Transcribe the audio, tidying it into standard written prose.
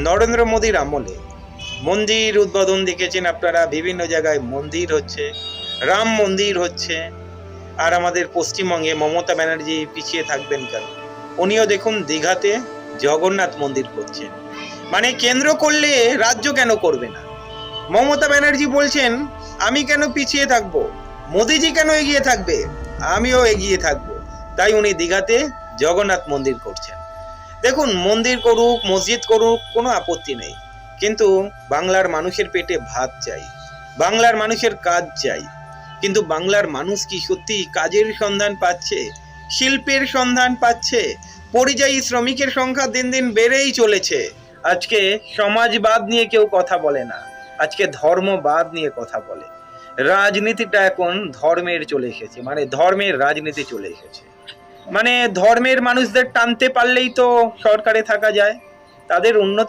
নরেন্দ্র মোদীর আমলে মন্দির উদ্বোধন দেখেছেন আপনারা, বিভিন্ন জায়গায় মন্দির হচ্ছে, রাম মন্দির হচ্ছে। আর আমাদের পশ্চিমবঙ্গে মমতা ব্যানার্জি পিছিয়ে থাকবেন কেন? উনিও দেখুন দীঘাতে জগন্নাথ মন্দির করছেন। মানে কেন্দ্র করলে রাজ্য কেন করবে না? মমতা ব্যানার্জি বলছেন আমি কেন পিছিয়ে থাকবো, মোদিজি কেন এগিয়ে থাকবে, আমিও এগিয়ে থাকবো। তাই উনি দীঘাতে জগন্নাথ মন্দির করছেন। দেখুন, মন্দির করুক, মসজিদ করুক, কোনো আপত্তি নেই, কিন্তু বাংলার মানুষের পেটে ভাত চাই, বাংলার মানুষের কাজ চাই। কিন্তু বাংলার মানুষ কি সত্যি কাজের সন্ধান পাচ্ছে, শিল্পের সন্ধান পাচ্ছে? পরিযায়ী শ্রমিকের সংখ্যা দিন দিন বেড়েই চলেছে। আজকে সমাজবাদ নিয়ে কেউ কথা বলে না, আজকে ধর্মবাদ নিয়ে কথা বলে। রাজনীতিটা এখন ধর্মের চলে এসেছে, মানে ধর্মের রাজনীতি চলে এসেছে। মানে ধর্মের মানুষদের টানতে পারলেই তো সরকারে থাকা যায়, তাদের উন্নতি